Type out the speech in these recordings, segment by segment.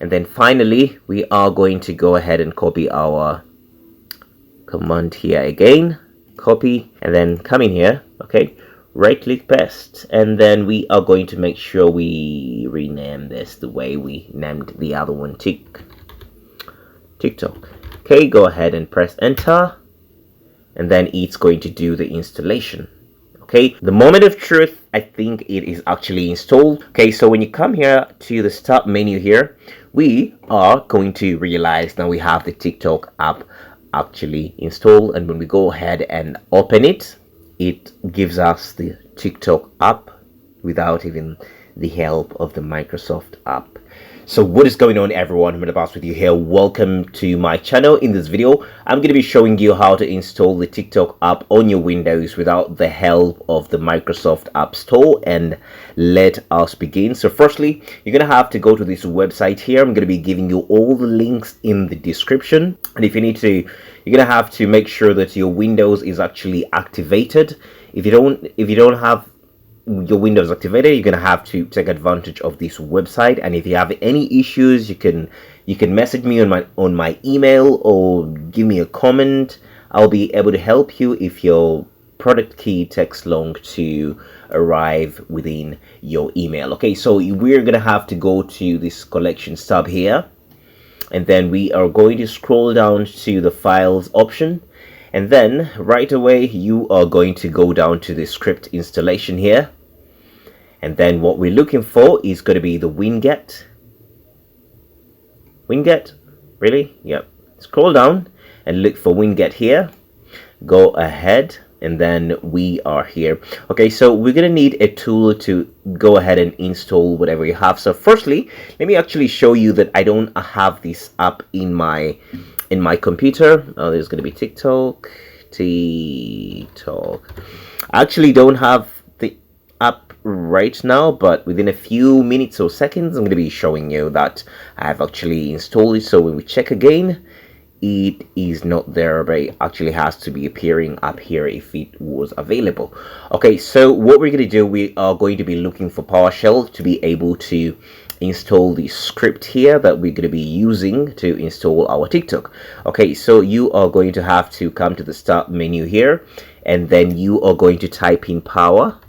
And then finally, we are going to go ahead and copy our command here again, copy, and then come in here, okay, right click paste, and then we are going to make sure we rename this the way we named the other one, TikTok. Okay, go ahead and press enter, and then it's going to do the installation. Okay, the moment of truth, I think it is actually installed. Okay, so when you come here to the start menu here, we are going to realize now we have the TikTok app actually installed, and when we go ahead and open it, it gives us the TikTok app without even the help of the Microsoft app. So what is going on, everyone? I'm Abbas with you here. Welcome to my channel. In this video, I'm going to be showing you how to install the TikTok app on your Windows without the help of the Microsoft App Store. And let us begin. So firstly, you're going to have to go to this website here. I'm going to be giving you all the links in the description. And if you need to, you're going to have to make sure that your Windows is actually activated. If you don't have your Windows activated, you're gonna have to take advantage of this website. And if you have any issues, you can message me on my email or give me a comment. I'll be able to help you if your product key takes long to arrive within your email. Okay, so we're gonna have to go to this collections tab here, and then we are going to scroll down to the files option. And then right away, you are going to go down to the script installation here. And then what we're looking for is going to be the winget. Winget? Really? Yep. Scroll down and look for winget here. Go ahead, and then we are here. Okay, so we're going to need a tool to go ahead and install whatever you have. So firstly, let me actually show you that I don't have this app in my computer. Oh, there's going to be TikTok. I actually don't have the app right now, but within a few minutes or seconds, I'm going to be showing you that I've actually installed it. So when we check again, it is not there, but it actually has to be appearing up here if it was available. Okay, so what we're going to do, we are going to be looking for PowerShell to be able to install the script here that we're going to be using to install our TikTok. Okay, so you are going to have to come to the start menu here, and then you are going to type in PowerShell.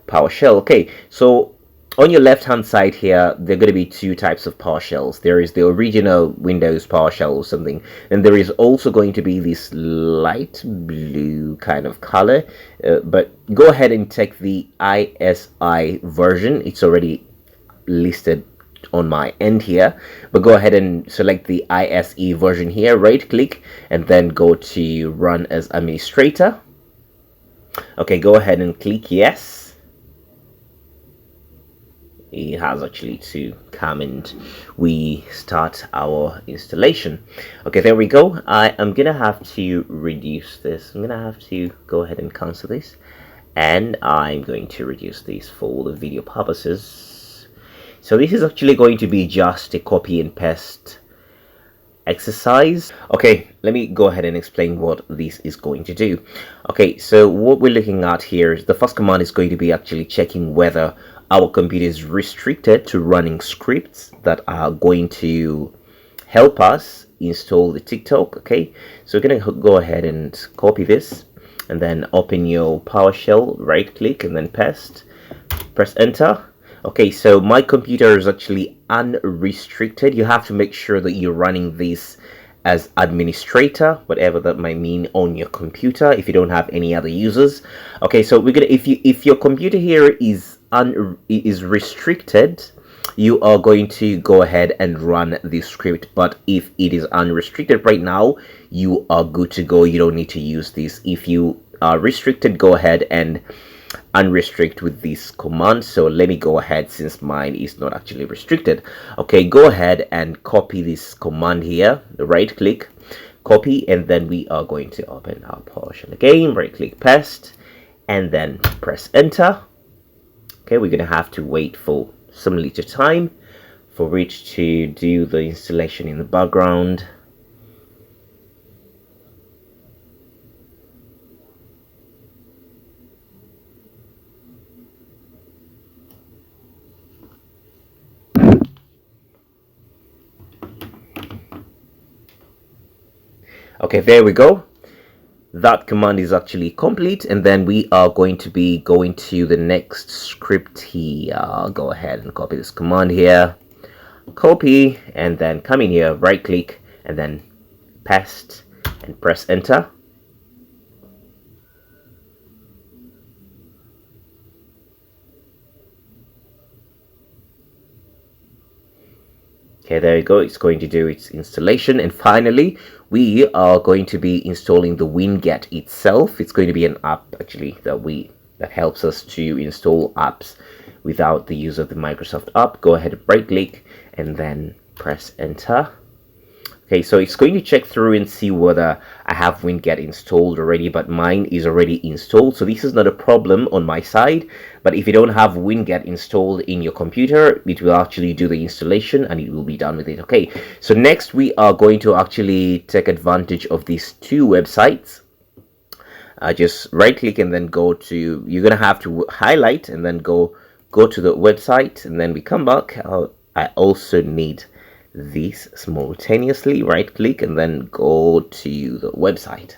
Okay, so on your left hand side here, there are going to be two types of PowerShells. There is the original Windows PowerShell or something, and there is also going to be this light blue kind of color, but go ahead and take the ISI version. It's already listed on my end here, but go ahead and select the ISE version here, right click, and then go to run as administrator. Okay, go ahead and click yes. It has actually to come and we start our installation. Okay, there we go. I am gonna have to reduce this. I'm gonna have to go ahead and cancel this, and I'm going to reduce this for the video purposes. So this is actually going to be just a copy and paste exercise. Okay, let me go ahead and explain what this is going to do. Okay, so what we're looking at here is the first command is going to be actually checking whether our computer is restricted to running scripts that are going to help us install the TikTok. Okay, so we're going to go ahead and copy this, and then open your PowerShell, right click, and then paste, press enter. Okay, so my computer is actually unrestricted. You have to make sure that you're running this as administrator, whatever that might mean, on your computer if you don't have any other users. Okay, so we're gonna, if your computer here is restricted, you are going to go ahead and run this script. But if it is unrestricted right now, you are good to go. You don't need to use this. If you are restricted, go ahead and unrestrict with this command. So let me go ahead, since mine is not actually restricted. Okay, go ahead and copy this command here, right click, copy, and then we are going to open our PowerShell again, right click, paste, and then press enter. Okay, we're gonna have to wait for some little time for it to do the installation in the background. Okay, there we go. That command is actually complete, and then we are going to be going to the next script here. I'll go ahead and copy this command here, copy, and then come in here, right click, and then paste and press enter. Okay, there you go. It's going to do its installation, and finally we are going to be installing the winget itself. It's going to be an app actually that helps us to install apps without the use of the Microsoft app. Go ahead, right click, and then press enter. Okay, so it's going to check through and see whether I have winget installed already, but mine is already installed, so this is not a problem on my side. But if you don't have winget installed in your computer, it will actually do the installation and it will be done with it. Okay, so next we are going to actually take advantage of these two websites. Just right click and then go to, you're gonna have to highlight and then go to the website, and then we come back. I also need this simultaneously. Right click and then go to the website.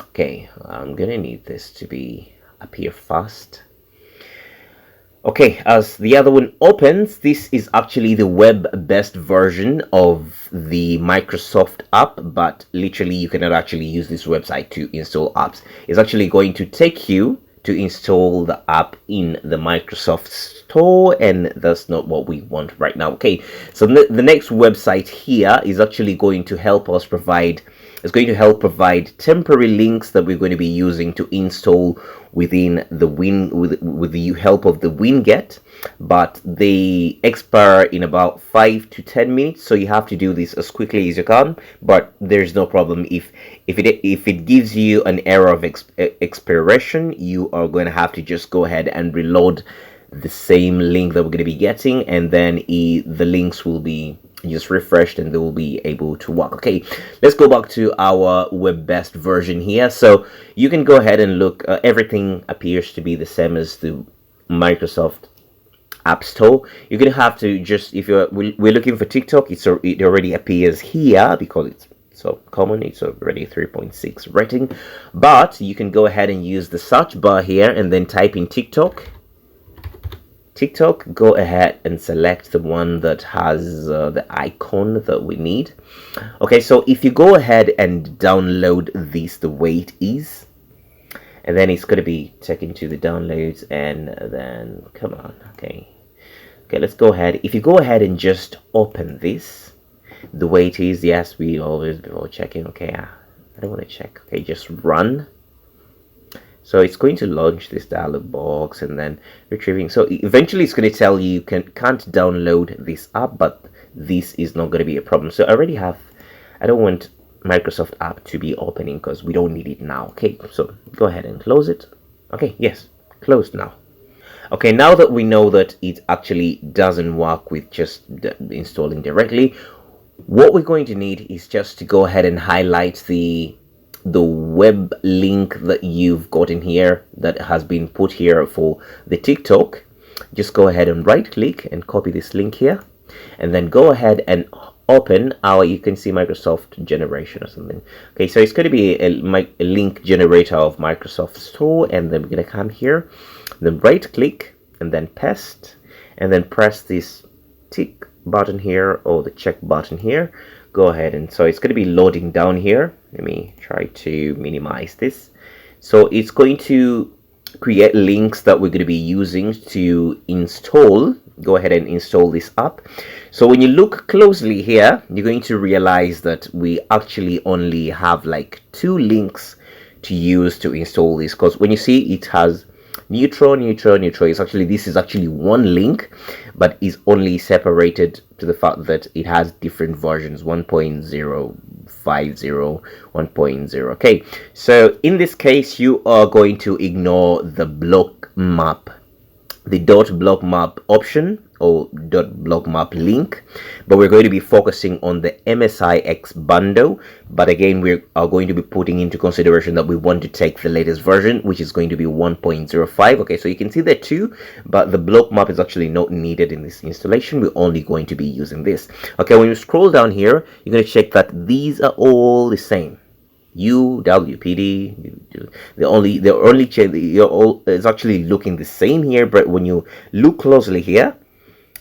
Okay, I'm gonna need this to be appear fast. Okay, as the other one opens, this is actually the web-based version of the Microsoft app, but literally you cannot actually use this website to install apps. It's actually going to take you to install the app in the Microsoft Store, and that's not what we want right now. Okay, so the next website here is actually going to help us provide, it's going to help provide temporary links that we're going to be using to install within the with the help of the winget, but they expire in about 5 to 10 minutes, so you have to do this as quickly as you can. But there's no problem if it gives you an error of expiration. You are going to have to just go ahead and reload the same link that we're going to be getting, and then the links will be just refreshed and they will be able to work. Okay, let's go back to our web-based version here. So you can go ahead and look, everything appears to be the same as the Microsoft App Store. You're gonna have to just, if we're looking for TikTok, it already appears here because it's so common. It's already 3.6 rating, but you can go ahead and use the search bar here and then type in TikTok. Go ahead and select the one that has the icon that we need. Okay, so if you go ahead and download this the way it is, and then it's going to be taken to the downloads, and then come on. Okay, let's go ahead. If you go ahead and just open this the way it is, yes, we always before checking. Okay, I don't want to check. Okay, just run. So it's going to launch this dialog box and then retrieving. So eventually it's going to tell you can't download this app, but this is not going to be a problem. So I already have, I don't want Microsoft app to be opening because we don't need it now. Okay, so go ahead and close it. Okay, yes, closed now. Okay, now that we know that it actually doesn't work with just installing directly, what we're going to need is just to go ahead and highlight the web link that you've got in here that has been put here for the TikTok. Just go ahead and right click and copy this link here, and then go ahead and open our, you can see Microsoft generation or something. Okay, so it's going to be a link generator of Microsoft Store, and then we're going to come here, then right click and then paste, and then press this tick button here or the check button here. Go ahead, and so it's going to be loading down here. Let me try to minimize this. So it's going to create links that we're going to be using to install. Go ahead and install this app. So when you look closely here, you're going to realize that we actually only have like 2 links to use to install this, because when you see it has neutral, it's actually, this is actually one link, but is only separated to the fact that it has different versions, 1.0, 5.0, 1.0. Okay, so in this case you are going to ignore the block map, the .block map option or .block map link, but we're going to be focusing on the MSIX bundle. But again, we are going to be putting into consideration that we want to take the latest version, which is going to be 1.05. okay, so you can see there too, but the block map is actually not needed in this installation. We're only going to be using this. Okay, when you scroll down here, you're going to check that these are all the same. UWPD. It's actually looking the same here, but when you look closely here,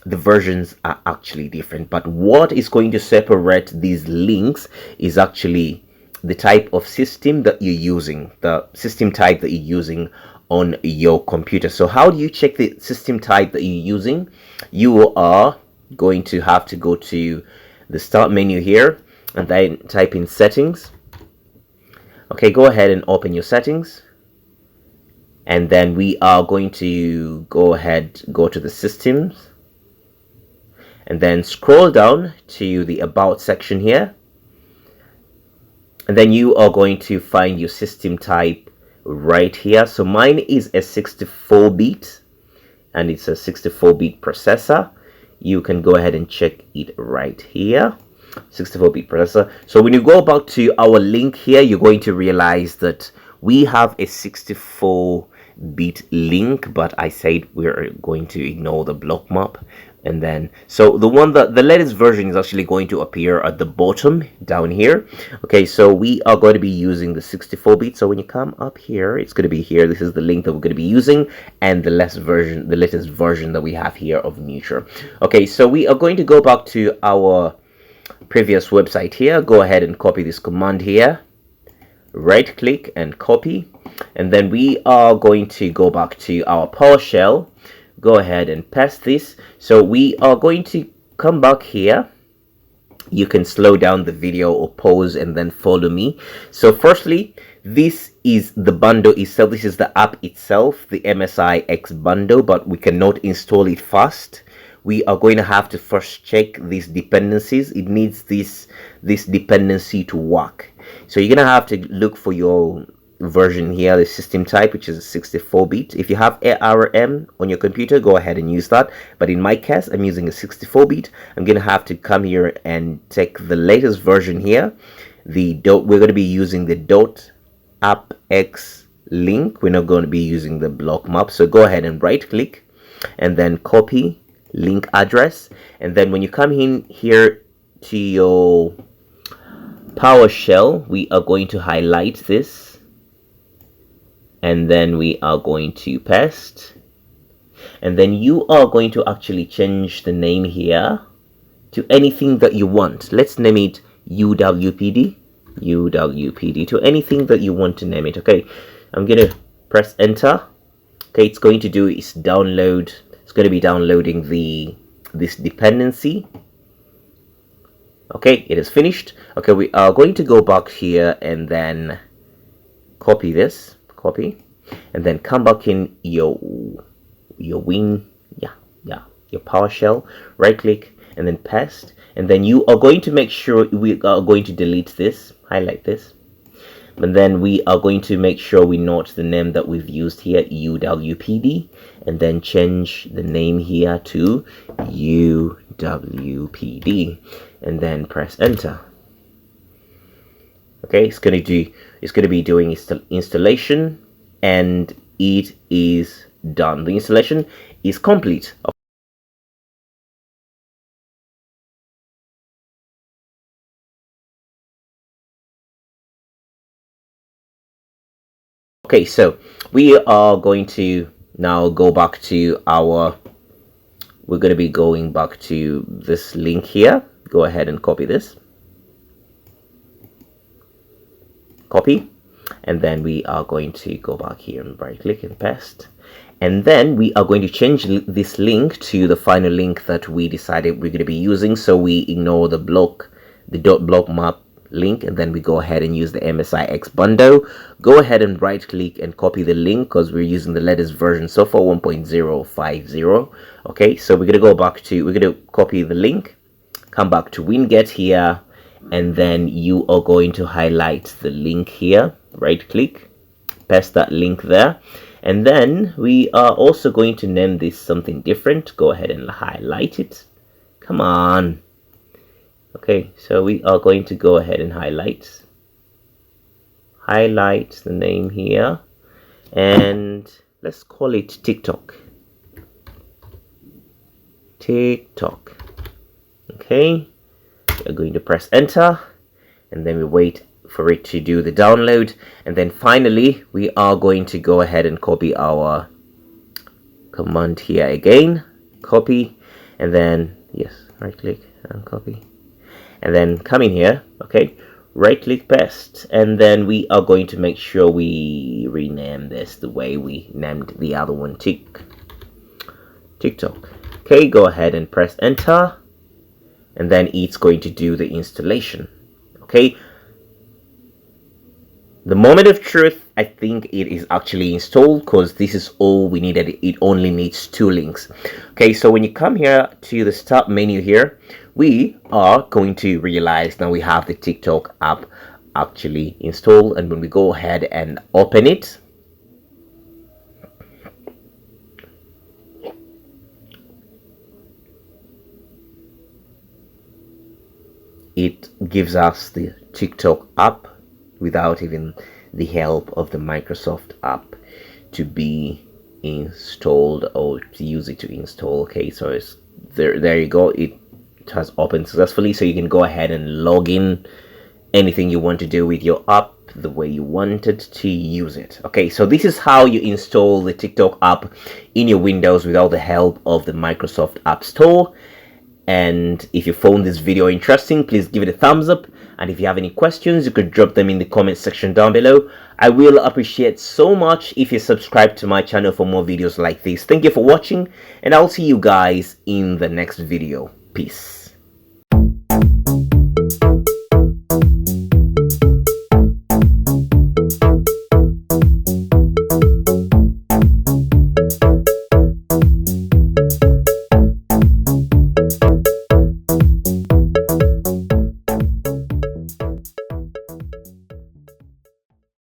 the versions are actually different. But what is going to separate these links is actually the type of system that you're using, the system type that you're using on your computer. So how do you check the system type that you're using? You are going to have to go to the start menu here and then type in settings. Okay, go ahead and open your settings, and then we are going to go to the systems, and then scroll down to the about section here, and then you are going to find your system type right here. So mine is a 64-bit, and it's a 64-bit processor. You can go ahead and check it right here, 64-bit processor. So when you go back to our link here, you're going to realize that we have a 64-bit link, but I said we're going to ignore the block map. And then so the latest version is actually going to appear at the bottom down here. Okay, so we are going to be using the 64-bit. So when you come up here, it's going to be here. This is the link that we're going to be using, and the latest version that we have here of Neutra. Okay, so we are going to go back to our previous website here. Go ahead and copy this command here, right click and copy, and then we are going to go back to our PowerShell. Go ahead and paste this. So we are going to come back here. You can slow down the video or pause and then follow me. So firstly, this is the bundle itself. This is the app itself, the MSI X bundle, but we cannot install it fast. We are going to have to first check these dependencies. It needs this dependency to work. So you're going to have to look for your version here, the system type, which is a 64-bit. If you have ARM on your computer, go ahead and use that. But in my case, I'm using a 64-bit. I'm going to have to come here and take the latest version here. We're going to be using the .appx link. We're not going to be using the block map. So go ahead and right click and then copy link address. And then when you come in here to your PowerShell, we are going to highlight this, and then we are going to paste, and then you are going to actually change the name here to anything that you want. Let's name it UWPD to anything that you want to name it. Okay, I'm gonna press enter. Okay, it's going to do is download. It's going to be downloading this dependency. Okay, it is finished. Okay, we are going to go back here and then copy this, and then come back in your your PowerShell, right click and then paste, and then you are going to make sure we are going to delete this, highlight this, and then we are going to make sure we note the name that we've used here, UWPD, and then change the name here to UWPD, and then press enter. Okay, it's going to be doing installation, and it is done. The installation is complete. Okay, so we are going to now go back to we're going to be going back to this link here. Go ahead and copy this. Copy, and then we are going to go back here and right click and paste, and then we are going to change this link to the final link that we decided we're going to be using. So we ignore the .block map link, and then we go ahead and use the MSI X bundle. Go ahead and right click and copy the link because we're using the latest version so far, 1.050. okay, so we're going to copy the link, come back to winget here, and then you are going to highlight the link here, right click, paste that link there, and then we are also going to name this something different. Go ahead and highlight it, come on. Okay, so we are going to go ahead and highlight the name here, and let's call it TikTok. Okay, we're going to press enter, and then we wait for it to do the download. And then finally, we are going to go ahead and copy our command here again. Copy, and then yes, right click and copy, and then come in here. Okay, right click, paste, and then we are going to make sure we rename this the way we named the other one, TikTok. Okay, go ahead and press enter, and then it's going to do the installation. Okay, the moment of truth, I think it is actually installed because this is all we needed. It only needs 2 links. Okay, so when you come here to the start menu here, we are going to realize now we have the TikTok app actually installed. And when we go ahead and open it, it gives us the TikTok app without even the help of the Microsoft app to be installed or to use it to install. Okay, so it's there you go. It has opened successfully, so you can go ahead and log in anything you want to do with your app the way you wanted to use it. Okay, so this is how you install the TikTok app in your Windows without the help of the Microsoft App Store. And if you found this video interesting, please give it a thumbs up. And if you have any questions, you could drop them in the comment section down below. I will appreciate so much if you subscribe to my channel for more videos like this. Thank you for watching, and I'll see you guys in the next video. Peace.